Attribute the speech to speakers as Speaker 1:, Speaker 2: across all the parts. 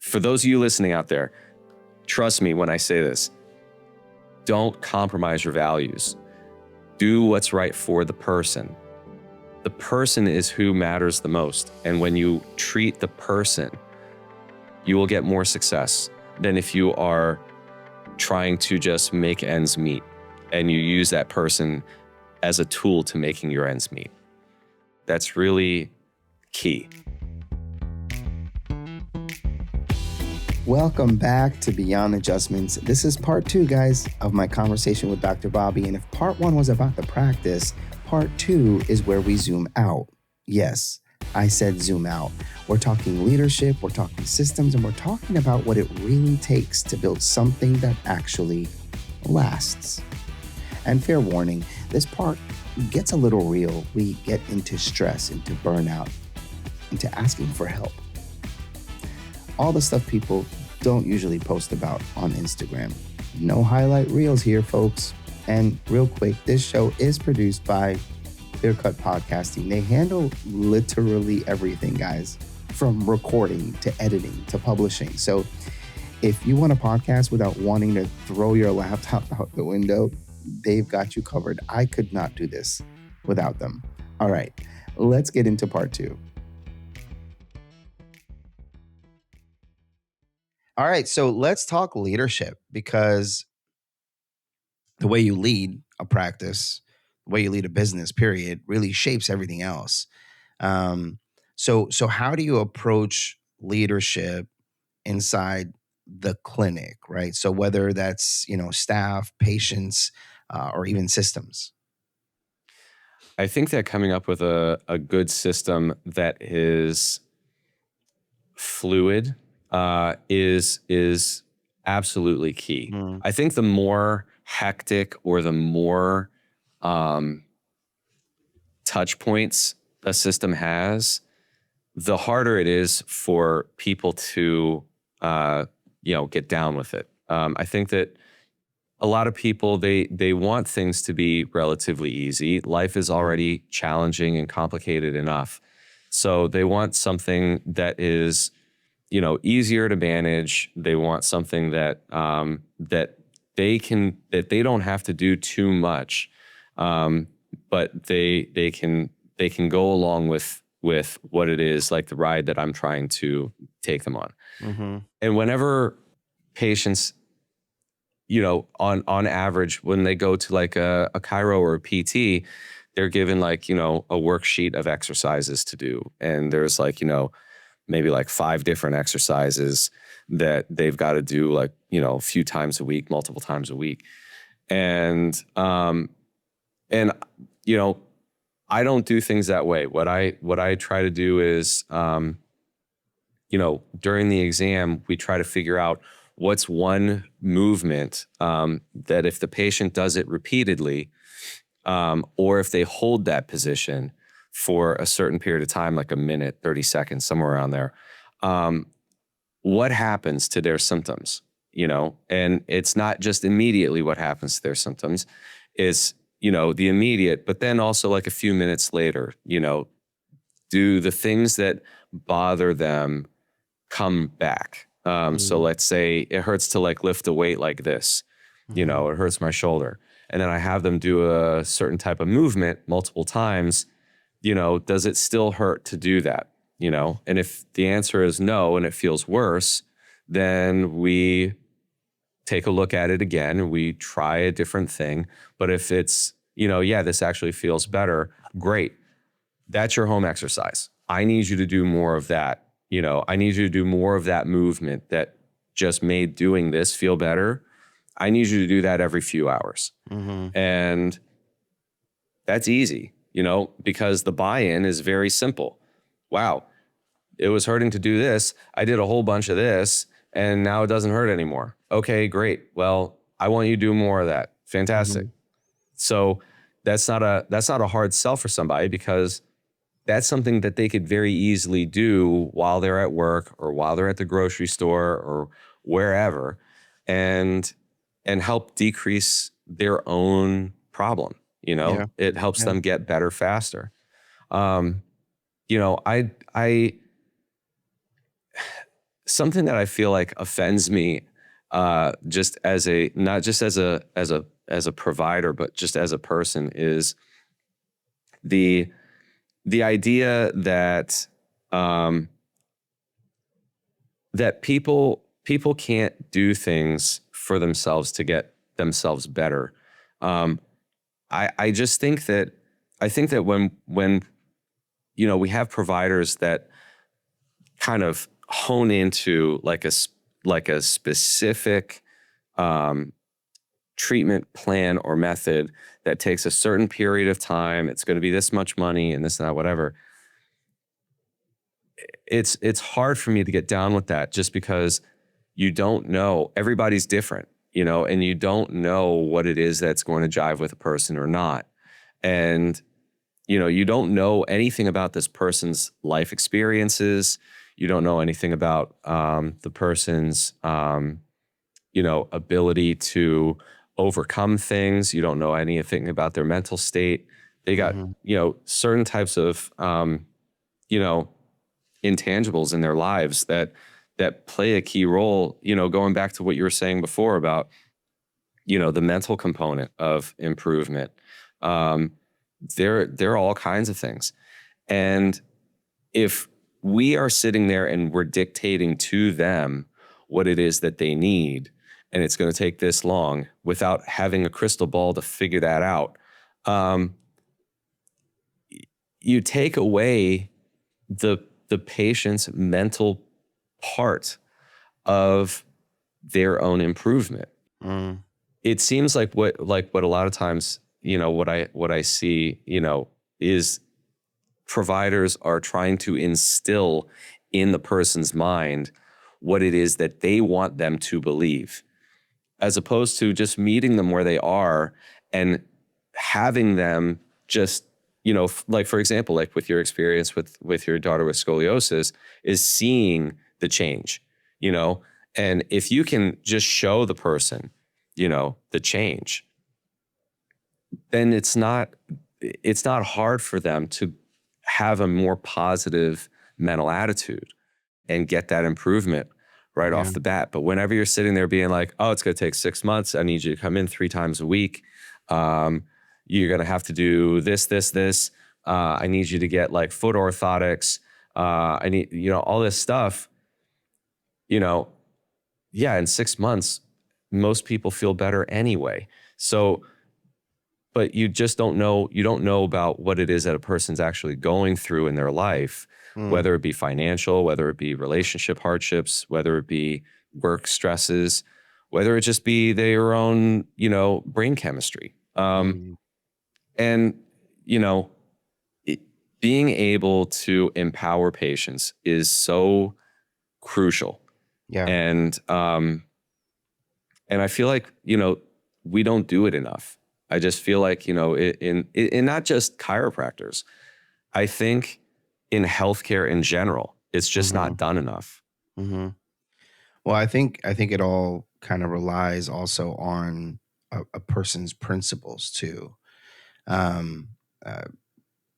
Speaker 1: For those of you listening out there, trust me when I say this, don't compromise your values. Do what's right for the person. The person is who matters the most. And when you treat the person, you will get more success than if you are trying to just make ends meet and you use that person as a tool to making your ends meet. That's really key.
Speaker 2: Welcome back to Beyond Adjustments. This is part 2, guys, of my conversation with Dr. Bobby. And if part 1 was about the practice, part 2 is where we zoom out. Yes, I said zoom out. We're talking leadership, we're talking systems, and we're talking about what it really takes to build something that actually lasts. And fair warning, this part gets a little real. We get into stress, into burnout, into asking for help. All the stuff people don't usually post about on Instagram. No highlight reels here, folks. And real quick, this show is produced by Clear Cut Podcasting. They handle literally everything, guys, from recording to editing to publishing. So if you want a podcast without wanting to throw your laptop out the window, they've got you covered. I could not do this without them. All right, let's get into part 2. All right, so let's talk leadership, because the way you lead a practice, the way you lead a business, period, really shapes everything else. So how do you approach leadership inside the clinic, right? So whether that's, staff, patients, or even systems.
Speaker 1: I think that coming up with a good system that is fluid is absolutely key. I think the more hectic or the more touch points a system has, the harder it is for people to get down with it. I think that a lot of people, they want things to be relatively easy. Life is already challenging and complicated enough. So they want something that is easier to manage. They want something that they don't have to do too much, but they can go along with what it is, like the ride that I'm trying to take them on. Mm-hmm. And whenever patients, on average, when they go to like a chiro or a PT, they're given like a worksheet of exercises to do, and there's like maybe like 5 different exercises that they've got to do like, a few times a week, multiple times a week. And I don't do things that way. What I try to do is, during the exam, we try to figure out what's one movement that if the patient does it repeatedly, or if they hold that position for a certain period of time, like a minute, 30 seconds, somewhere around there, what happens to their symptoms, and it's not just immediately what happens to their symptoms, it's, the immediate, but then also like a few minutes later, do the things that bother them come back? So let's say it hurts to like lift a weight like this, it hurts my shoulder. And then I have them do a certain type of movement multiple times. Does it still hurt to do that? And if the answer is no, and it feels worse, then we take a look at it again and we try a different thing. But if it's, this actually feels better, great. That's your home exercise. I need you to do more of that. I need you to do more of that movement that just made doing this feel better. I need you to do that every few hours. Mm-hmm. And that's easy. Because the buy-in is very simple. Wow, it was hurting to do this. I did a whole bunch of this, and now it doesn't hurt anymore. Okay, great. Well, I want you to do more of that. Fantastic. Mm-hmm. So that's not a hard sell for somebody, because that's something that they could very easily do while they're at work or while they're at the grocery store or wherever, and help decrease their own problem. It helps them get better faster. something that I feel like offends me, just as a not just as a provider, but just as a person, is the the idea that um, that people can't do things for themselves to get themselves better. Um, I just think that when we have providers that kind of hone into like a specific um, treatment plan or method that takes a certain period of time, it's going to be this much money and this and that, whatever. It's hard for me to get down with that, just because you don't know, everybody's different, and you don't know what it is that's going to jive with a person or not. And you don't know anything about this person's life experiences. You don't know anything about the person's ability to overcome things. You don't know anything about their mental state. They got
Speaker 2: Mm-hmm.
Speaker 1: certain types of you know intangibles in their lives that play a key role, going back to what you were saying before about, the mental component of improvement. Um, there are all kinds of things. And if we are sitting there and we're dictating to them what it is that they need, and it's going to take this long without having a crystal ball to figure that out, um, you take away the the patient's mental part of their own improvement.
Speaker 2: Mm.
Speaker 1: It seems like what a lot of times, what I see, is providers are trying to instill in the person's mind what it is that they want them to believe, as opposed to just meeting them where they are and having them just, like, for example, like with your experience with your daughter with scoliosis, is seeing the change, you know, and if you can just show the person, the change, then it's not hard for them to have a more positive mental attitude and get that improvement right
Speaker 2: Yeah.
Speaker 1: off the bat. But whenever you're sitting there being like, oh, it's going to take 6 months, I need you to come in 3 times a week. Um, you're going to have to do this, this, this. I need you to get like foot orthotics. I need, all this stuff, you know, yeah, in 6 months, most people feel better anyway. So, but you don't know about what it is that a person's actually going through in their life,
Speaker 2: Mm.
Speaker 1: whether it be financial, whether it be relationship hardships, whether it be work stresses, whether it just be their own, brain chemistry.
Speaker 2: Mm.
Speaker 1: And, you know, it, being able to empower patients is so crucial.
Speaker 2: Yeah.
Speaker 1: And I feel like, we don't do it enough. I just feel like, in not just chiropractors, I think in healthcare in general, it's just
Speaker 2: Mm-hmm.
Speaker 1: not done enough.
Speaker 2: Mm-hmm. Well, I think it all kind of relies also on a person's principles too. Um, uh,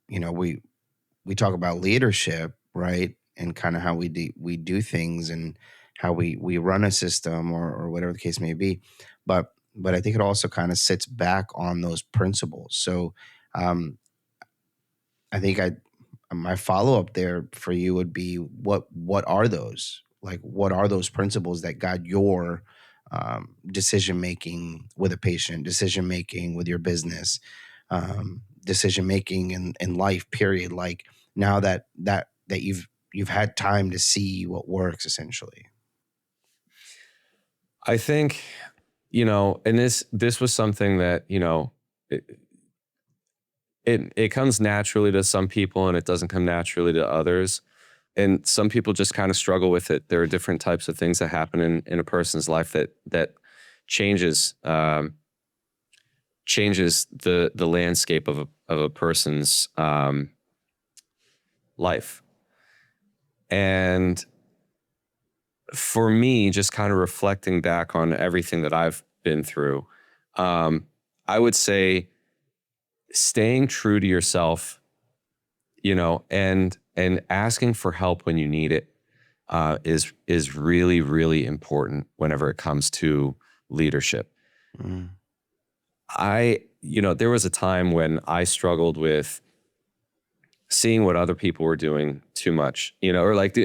Speaker 2: we talk about leadership, right? And kind of how we do things and how we run a system or whatever the case may be. But I think it also kind of sits back on those principles. So um, I think I my follow up there for you would be what are those? Like what are those principles that guide your decision making with a patient, decision making with your business, decision making in life, period. Like now that you've had time to see what works essentially.
Speaker 1: I think, and this was something that, it, it comes naturally to some people and it doesn't come naturally to others. And some people just kind of struggle with it. There are different types of things that happen in a person's life that changes changes the landscape of a person's life. And for me, just kind of reflecting back on everything that I've been through, um, I would say staying true to yourself, and asking for help when you need it. is really, really important whenever it comes to leadership.
Speaker 2: Mm.
Speaker 1: There was a time when I struggled with seeing what other people were doing too much, or like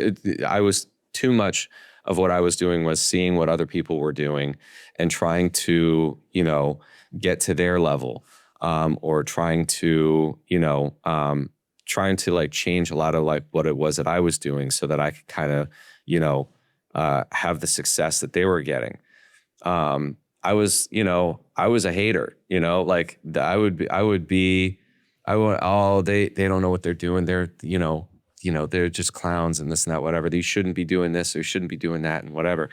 Speaker 1: I was too much of what I was doing was seeing what other people were doing and trying to, get to their level, or trying to like change a lot of like what it was that I was doing so that I could kind of, have the success that they were getting. I was a hater, like they don't know what they're doing. They're just clowns and this and that, whatever. They shouldn't be doing this or you shouldn't be doing that and whatever.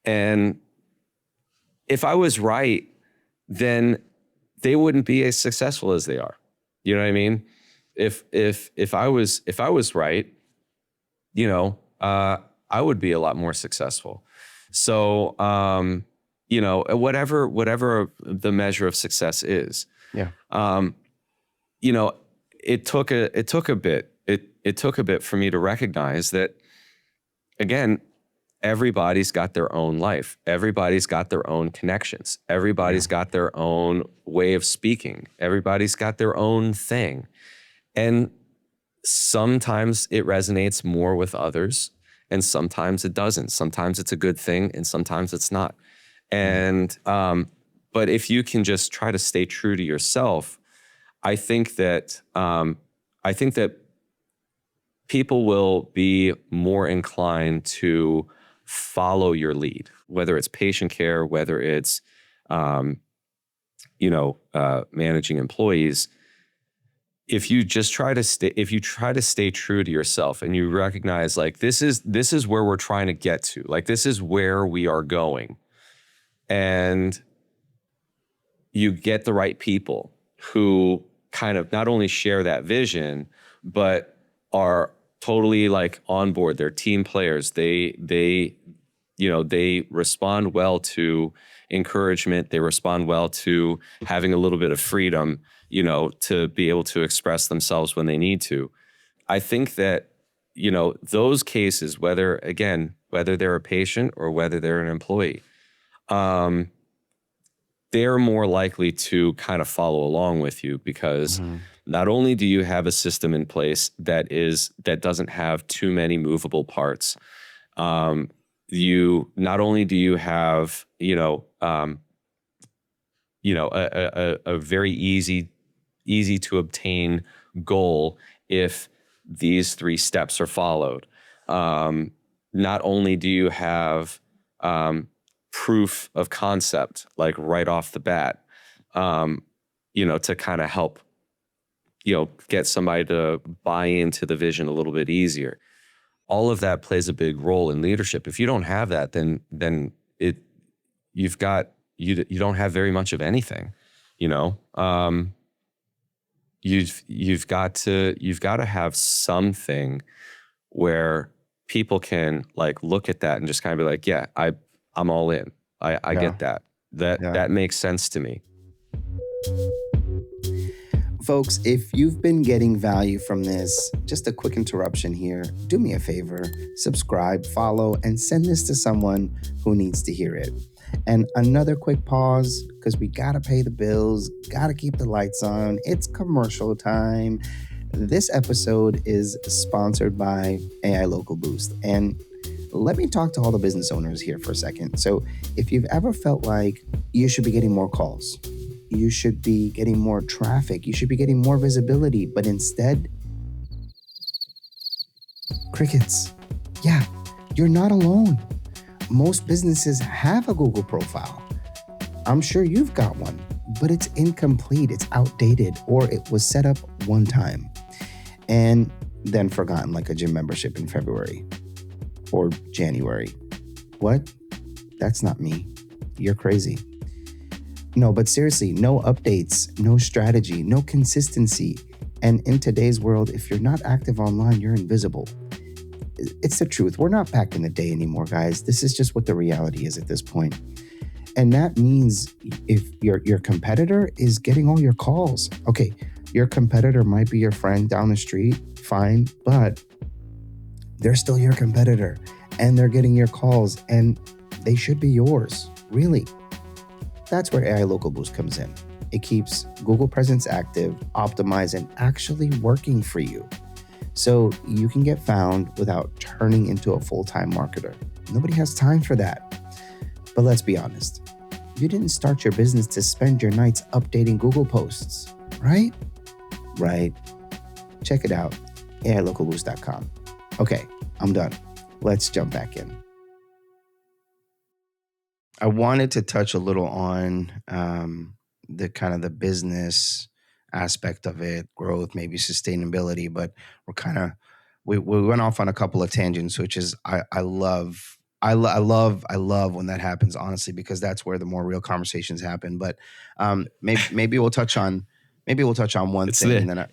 Speaker 1: And if I was right, then they wouldn't be as successful as they are. You know what I mean? If I was right, I would be a lot more successful. So, whatever the measure of success is,
Speaker 2: Yeah.
Speaker 1: it took a bit for me to recognize that, again, everybody's got their own life. Everybody's got their own connections. Everybody's got their own way of speaking. Everybody's got their own thing. And sometimes it resonates more with others and sometimes it doesn't. Sometimes it's a good thing and sometimes it's not. And, but if you can just try to stay true to yourself, I think that people will be more inclined to follow your lead, whether it's patient care, whether it's, managing employees. If you just try to stay true to yourself and you recognize like, this is where we're trying to get to, like, this is where we are going. And you get the right people who kind of not only share that vision, but are totally like on board. They're team players. They respond well to encouragement. They respond well to having a little bit of freedom, to be able to express themselves when they need to. I think that, those cases, whether they're a patient or whether they're an employee, they're more likely to kind of follow along with you because not only do you have a system in place that doesn't have too many movable parts, you not only do you have, a very easy to obtain goal if these 3 steps are followed. Not only do you have proof of concept, like right off the bat, to kind of help, get somebody to buy into the vision a little bit easier. All of that plays a big role in leadership. If you don't have that, then you don't have very much of anything, you've got to have something where people can like look at that and just kind of be like, yeah, I'm all in. I get that. That makes sense to me.
Speaker 2: Folks, if you've been getting value from this, just a quick interruption here. Do me a favor, subscribe, follow, and send this to someone who needs to hear it. And another quick pause, because we gotta pay the bills, gotta keep the lights on. It's commercial time. This episode is sponsored by AI Local Boost. And let me talk to all the business owners here for a second. So if you've ever felt like you should be getting more calls, you should be getting more traffic, you should be getting more visibility, but instead, crickets. Yeah, you're not alone. Most businesses have a Google profile. I'm sure you've got one, but it's incomplete, it's outdated, or it was set up one time and then forgotten like a gym membership in February or January. What? That's not me. You're crazy. No, but seriously, no updates, no strategy, no consistency. And in today's world, if you're not active online, you're invisible. It's the truth. We're not back in the day anymore, guys. This is just what the reality is at this point. And that means if your competitor is getting all your calls, okay, your competitor might be your friend down the street, fine, but They're still your competitor and they're getting your calls and they should be yours, really. That's where AI Local Boost comes in. It keeps Google presence active, optimized, and actually working for you. So you can get found without turning into a full-time marketer. Nobody has time for that. But let's be honest. You didn't start your business to spend your nights updating Google posts, right? Right. Check it out, AILocalBoost.com. Okay, I'm done. Let's jump back in. I wanted to touch a little on the kind of the business aspect of it, growth, maybe sustainability, but we went off on a couple of tangents, which is I love when that happens, honestly, because that's where the more real conversations happen. But maybe we'll touch on one thing, and then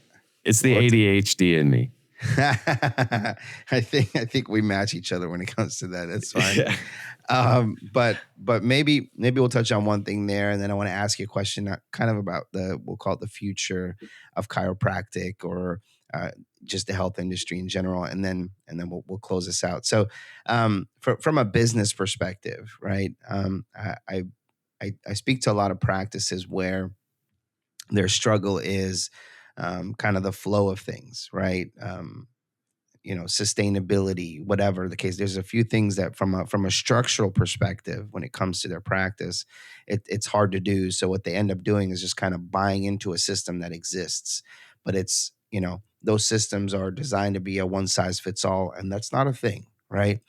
Speaker 1: it's the ADHD in me.
Speaker 2: I think we match each other when it comes to that. That's fine. But maybe we'll touch on one thing there, and then I want to ask you a question, kind of about we'll call it the future of chiropractic, or just the health industry in general, and then we'll close this out. So, from a business perspective, right? I speak to a lot of practices where their struggle is kind of the flow of things, right? Sustainability, whatever the case. There's a few things that from a structural perspective, when it comes to their practice, it's hard to do. So what they end up doing is just kind of buying into a system that exists, but it's, those systems are designed to be a one size fits all, and that's not a thing, right?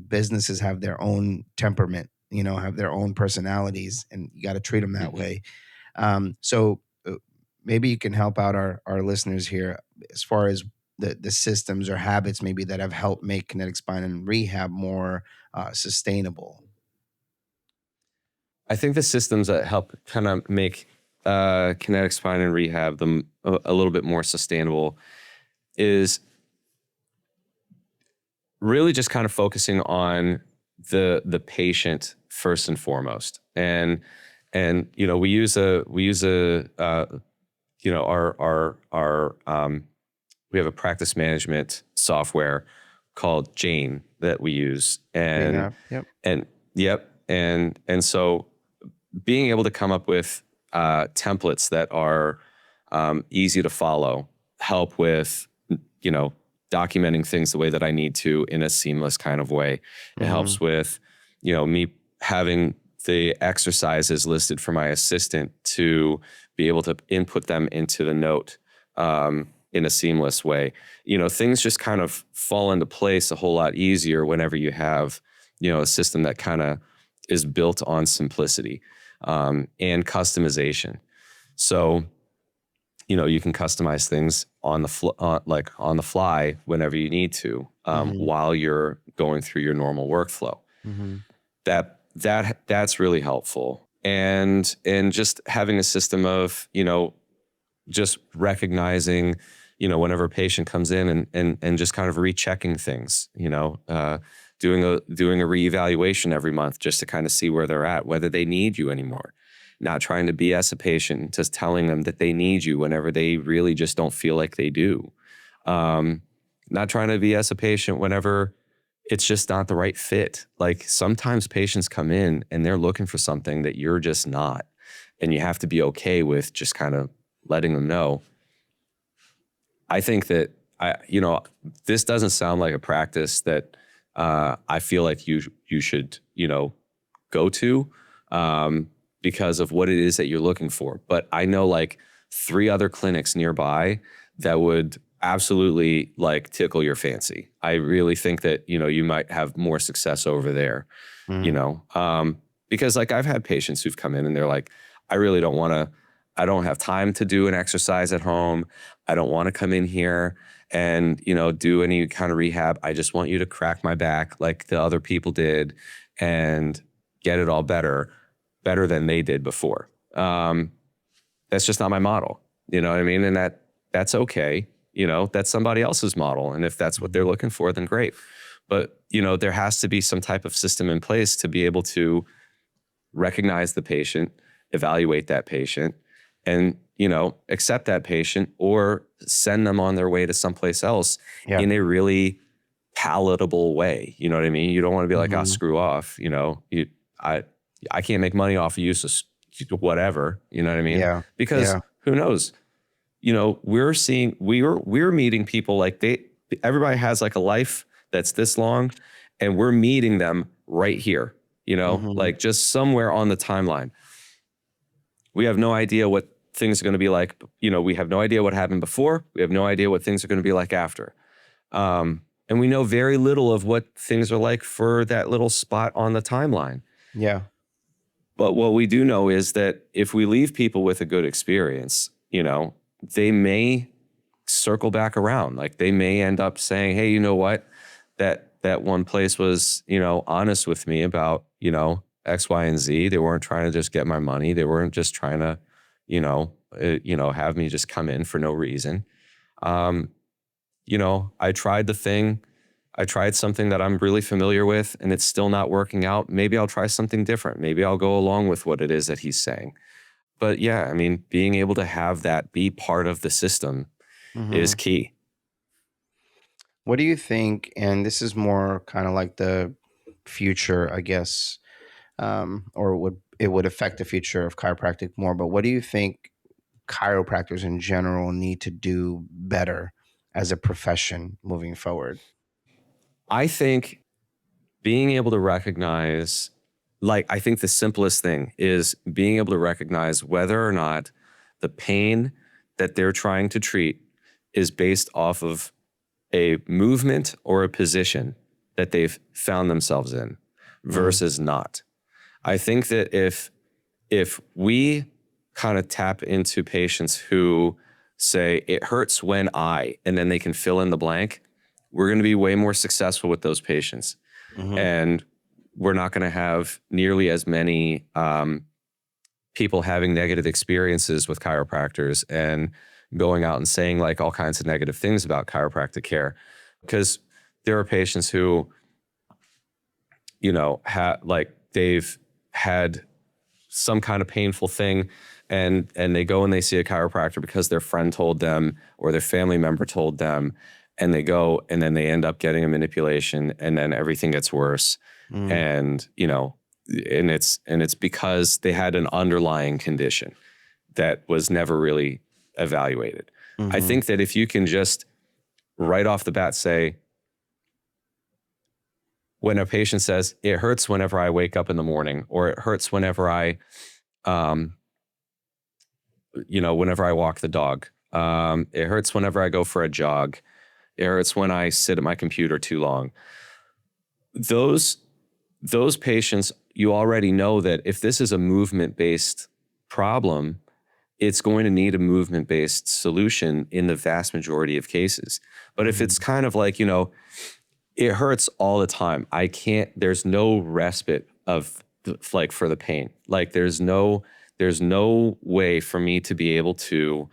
Speaker 2: Businesses have their own temperament, have their own personalities, and you got to treat them that way. So maybe you can help out our listeners here as far as the systems or habits maybe that have helped make kinetic spine and rehab more sustainable.
Speaker 1: I think the systems that help kind of make kinetic spine and rehab them a little bit more sustainable is really just kind of focusing on the patient first and foremost. And we use a we have a practice management software called Jane that we use. And so being able to come up with templates that are easy to follow, help with, documenting things the way that I need to in a seamless kind of way. It helps with, me having the exercises listed for my assistant to be able to input them into the note in a seamless way. Things just kind of fall into place a whole lot easier whenever you have, a system that kind of is built on simplicity and customization. So, you can customize things on the fly whenever you need to, while you're going through your normal workflow. That's really helpful. And just having a system of, just recognizing, whenever a patient comes in and just kind of rechecking things, doing a reevaluation every month just to kind of see where they're at, whether they need you anymore. Not trying to BS a patient, just telling them that they need you whenever they really just don't feel like they do. Not trying to BS a patient whenever it's just not the right fit. Like sometimes patients come in and they're looking for something that you're just not, and you have to be okay with just kind of letting them know. I think that this doesn't sound like a practice that I feel like you should, go to because of what it is that you're looking for. But I know like 3 other clinics nearby that would absolutely like tickle your fancy. I really think that, you might have more success over there, because like I've had patients who've come in and they're like, I don't have time to do an exercise at home. I don't want to come in here and, do any kind of rehab. I just want you to crack my back like the other people did and get it all better than they did before. That's just not my model. You know what I mean? And that's okay. That's somebody else's model. And if that's what they're looking for, then great. But, there has to be some type of system in place to be able to recognize the patient, evaluate that patient, and, accept that patient or send them on their way to someplace else
Speaker 2: Yeah.
Speaker 1: in a really palatable way. You know what I mean? You don't want to be like,
Speaker 2: Mhm.
Speaker 1: screw off. I can't make money off of you. So whatever, you know what I mean?
Speaker 2: Yeah.
Speaker 1: Because
Speaker 2: Yeah.
Speaker 1: who knows, we're meeting people like everybody has like a life that's this long, and we're meeting them right here,
Speaker 2: Mhm.
Speaker 1: like just somewhere on the timeline. We have no idea what things are going to be like. We have no idea what happened before. We have no idea what things are going to be like after. And we know very little of what things are like for that little spot on the timeline.
Speaker 2: Yeah.
Speaker 1: But what we do know is that if we leave people with a good experience, they may circle back around. Like they may end up saying, hey, you know what? That one place was, honest with me about, X, Y, and Z. They weren't trying to just get my money. They weren't just trying to, have me just come in for no reason. I tried the thing. I tried something that I'm really familiar with and it's still not working out. Maybe I'll try something different. Maybe I'll go along with what it is that he's saying. But yeah, I mean, being able to have that be part of the system is
Speaker 2: Mhm.
Speaker 1: key.
Speaker 2: What do you think? And this is more kind of like the future, I guess, or would affect the future of chiropractic more. But what do you think chiropractors in general need to do better as a profession moving forward?
Speaker 1: I think being able to recognize, I think the simplest thing is being able to recognize whether or not the pain that they're trying to treat is based off of a movement or a position that they've found themselves in
Speaker 2: Mm,
Speaker 1: versus not. I think that if we kind of tap into patients who say it hurts when and then they can fill in the blank, we're going to be way more successful with those patients.
Speaker 2: mhm,
Speaker 1: And we're not going to have nearly as many people having negative experiences with chiropractors and going out and saying like all kinds of negative things about chiropractic care. Because there are patients who, they've had some kind of painful thing and they go and they see a chiropractor because their friend told them or their family member told them, and they go and then they end up getting a manipulation and then everything gets worse.
Speaker 2: mm,
Speaker 1: And it's because they had an underlying condition that was never really evaluated. I
Speaker 2: mhm,
Speaker 1: think that if you can just right off the bat say, when a patient says it hurts whenever I wake up in the morning, or it hurts whenever um, whenever I walk the dog. It hurts whenever I go for a jog. It hurts when I sit at my computer too long. Those patients, you already know that if this is a movement-based problem, it's going to need a movement-based solution in the vast majority of cases. But if it's
Speaker 2: mhm,
Speaker 1: kind of like, it hurts all the time. There's no respite of like for the pain. Like there's no way for me to be able to,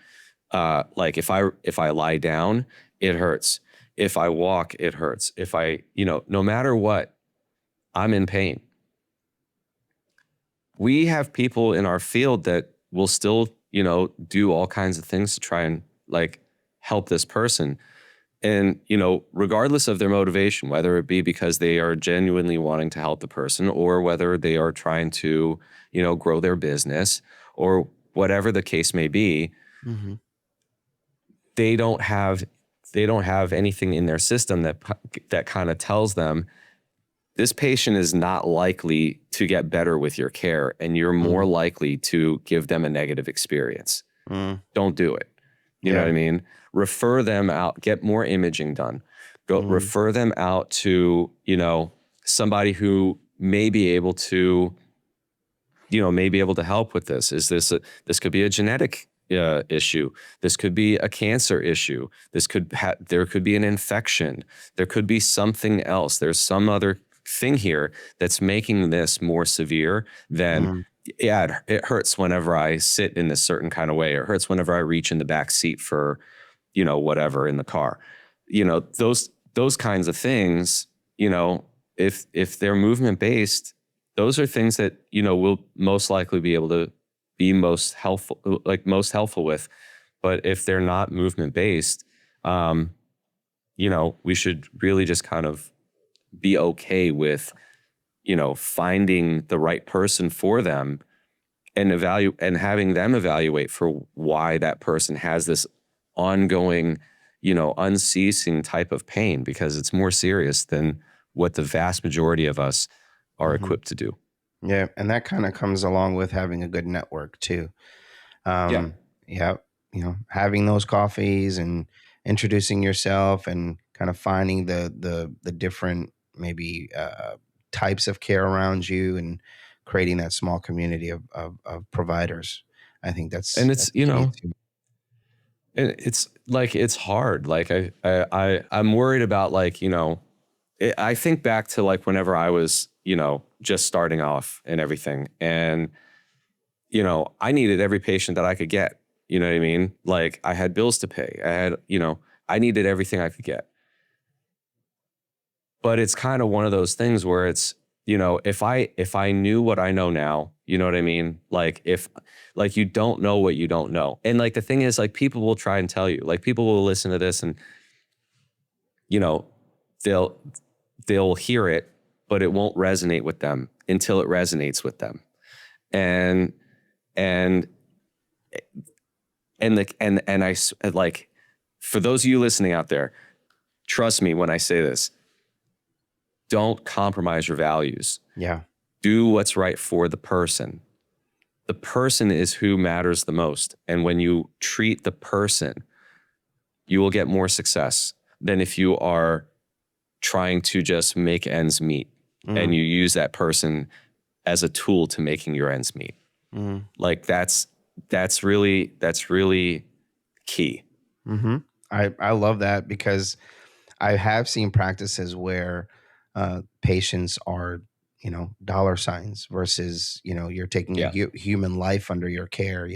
Speaker 1: like if I lie down, it hurts. If I walk, it hurts. If I, no matter what, I'm in pain. We have people in our field that will still, do all kinds of things to try and like help this person. And, regardless of their motivation, whether it be because they are genuinely wanting to help the person or whether they are trying to, grow their business or whatever the case may be,
Speaker 2: mhm,
Speaker 1: they don't have anything in their system that kind of tells them this patient is not likely to get better with your care and you're more
Speaker 2: mm,
Speaker 1: likely to give them a negative experience.
Speaker 2: mm.
Speaker 1: Don't do it. You know what
Speaker 2: Yeah.
Speaker 1: I mean? Refer them out, get more imaging done. Go
Speaker 2: Mm,
Speaker 1: refer them out to, somebody who may be able to, help with this. This could be a genetic issue. This could be a cancer issue. There could be an infection. There could be something else. There's some other thing here that's making this more severe than,
Speaker 2: mm,
Speaker 1: yeah, it hurts whenever I sit in this certain kind of way. It hurts whenever I reach in the back seat for, whatever in the car. Those kinds of things, if they're movement based, those are things that, we'll most likely be able to be most helpful with. But if they're not movement based, we should really just kind of be okay with, finding the right person for them and having them evaluate for why that person has this ongoing, unceasing type of pain, because it's more serious than what the vast majority of us are
Speaker 2: Hmm.
Speaker 1: equipped to do.
Speaker 2: Yeah. And that kind of comes along with having a good network too.
Speaker 1: Yeah.
Speaker 2: Yeah. Having those coffees and introducing yourself and kind of finding the different maybe types of care around you and creating that small community of providers. I think
Speaker 1: And
Speaker 2: that's key too.
Speaker 1: it's like, it's hard. Like I'm worried about, like, I think back to like whenever I was, just starting off and everything. And, I needed every patient that I could get. You know what I mean? Like, I had bills to pay. I needed everything I could get. But it's kind of one of those things where it's, if I knew what I know now, you know what I mean? Like, if, like, you don't know what you don't know. And like, the thing is, like, people will try and tell you, like, people will listen to this and, you know, they'll, they'll hear it, but it won't resonate with them until it resonates with them. And, and, like, for those of you listening out there, trust me when I say this, don't compromise your values.
Speaker 2: Yeah.
Speaker 1: Do what's right for the person. The person is who matters the most. And when you treat the person, you will get more success than if you are trying to just make ends meet and
Speaker 2: Mm,
Speaker 1: you use that person as a tool to making your ends meet.
Speaker 2: mm,
Speaker 1: Like, that's really key.
Speaker 2: mm-hmm. I love that because I have seen practices where patients are, dollar signs versus, you're taking a
Speaker 1: Yeah.
Speaker 2: human life under your care,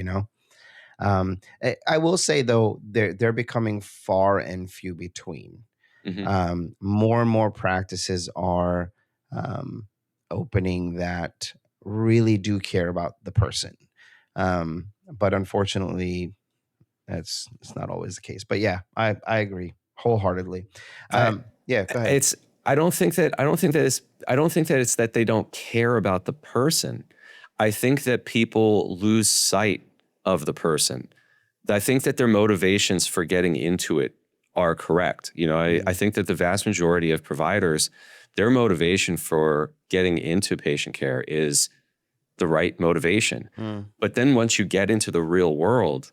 Speaker 2: I will say though, they're becoming far and few between.
Speaker 1: Hmm.
Speaker 2: More and more practices are um, opening that really do care about the person. But unfortunately, it's not always the case. But yeah, I agree wholeheartedly.
Speaker 1: I
Speaker 2: Yeah, go ahead.
Speaker 1: it's I don't think that it's that they don't care about the person. I think that people lose sight of the person. I think that their motivations for getting into it are correct. I
Speaker 2: Mm,
Speaker 1: think that the vast majority of providers, their motivation for getting into patient care is the right motivation.
Speaker 2: mm,
Speaker 1: But then once you get into the real world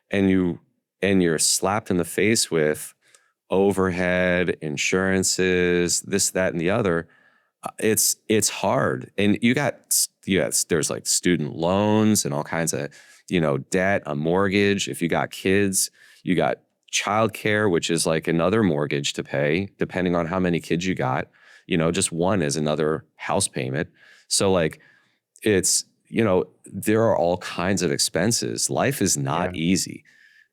Speaker 1: and you're slapped in the face with overhead, insurances, this, that, and the other, it's hard. And there's like student loans and all kinds of, debt, a mortgage. If you got kids, you got childcare, which is like another mortgage to pay, depending on how many kids you got. Just one is another house payment. So like, it's, there are all kinds of expenses. Life is
Speaker 2: yeah,
Speaker 1: not easy.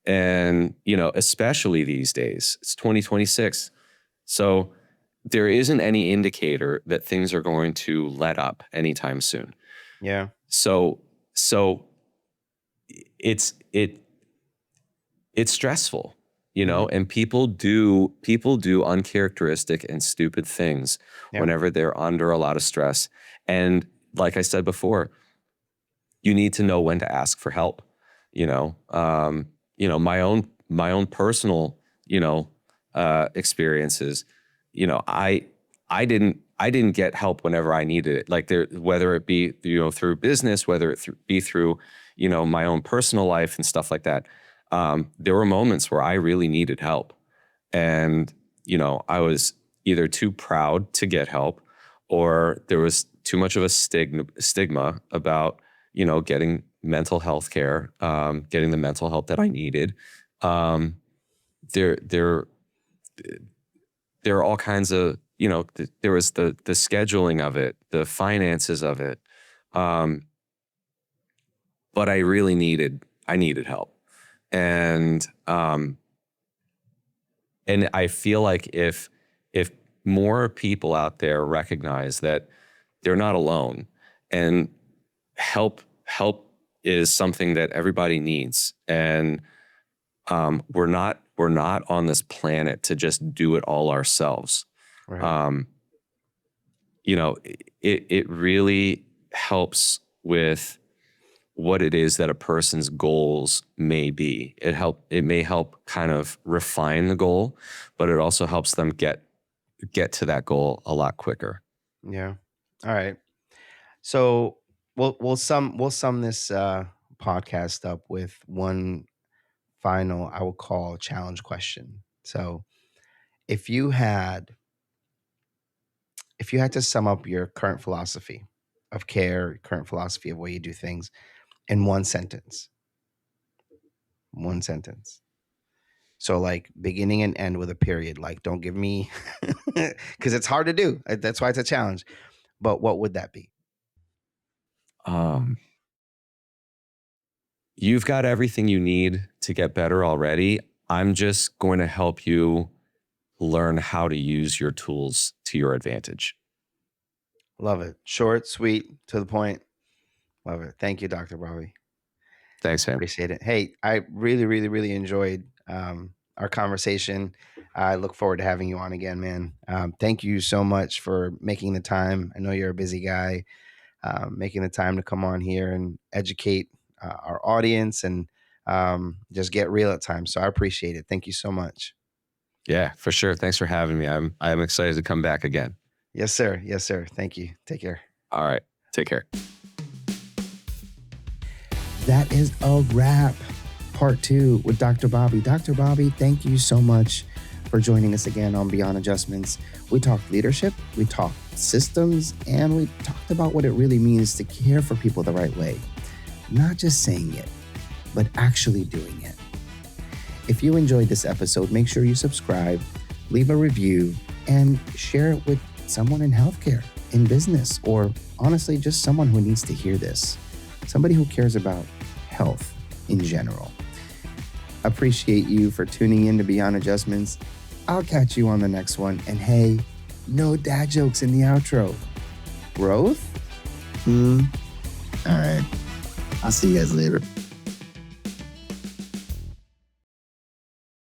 Speaker 1: And, especially these days, it's 2026. So there isn't any indicator that things are going to let up anytime soon.
Speaker 2: yeah,
Speaker 1: So it's, it's stressful,
Speaker 2: hmm,
Speaker 1: and people do uncharacteristic and stupid things
Speaker 2: yeah,
Speaker 1: whenever they're under a lot of stress. And like I said before, you need to know when to ask for help. My own personal, experiences. I didn't get help whenever I needed it. Like, whether it be, through business, whether it be through, my own personal life and stuff like that. There were moments where I really needed help, and I was either too proud to get help, or there was too much of a stigma about, getting mental health care, getting the mental help that I needed. Um, there, there, there are all kinds of, there was the scheduling of it, the finances of it. Um, but I needed help. And, and I feel like if more people out there recognize that they're not alone and help is something that everybody needs. And we're not on this planet to just do it all ourselves.
Speaker 2: Right.
Speaker 1: It really helps with what it is that a person's goals may be. It may help kind of refine the goal, but it also helps them get to that goal a lot quicker.
Speaker 2: Yeah. All right. So we'll sum this podcast up with one final, I will call, challenge question. So if you had to sum up your current philosophy of care, current philosophy of way you do things in one sentence. One sentence. So like beginning and end with a period. Like don't give me because it's hard to do. That's why it's a challenge. But what would that be?
Speaker 1: Um, you've got everything you need to get better already. I'm just going to help you learn how to use your tools to your advantage.
Speaker 2: Love it. Short, sweet, to the point. Love it. Thank you, Dr. Bobby.
Speaker 1: Thanks, Sam.
Speaker 2: Appreciate it. Hey, I really, really, really enjoyed our conversation. I look forward to having you on again, man. Thank you so much for making the time. I know you're a busy guy, making the time to come on here and educate our audience and just get real at times. So I appreciate it. Thank you so much.
Speaker 1: Yeah, for sure. Thanks for having me. I'm excited to come back again.
Speaker 2: Yes, sir. Yes, sir. Thank you. Take care.
Speaker 1: All right. Take care.
Speaker 2: That is a wrap. Part 2 with Dr. Bobby. Dr. Bobby, thank you so much for joining us again on Beyond Adjustments. We talked leadership, we talked systems, and we talked about what it really means to care for people the right way. Not just saying it, but actually doing it. If you enjoyed this episode, make sure you subscribe, leave a review, and share it with someone in healthcare, in business, or honestly, just someone who needs to hear this. Somebody who cares about health in general. Appreciate you for tuning in to Beyond Adjustments. I'll catch you on the next one. And hey, no dad jokes in the outro. Growth? All right. I'll see you guys later.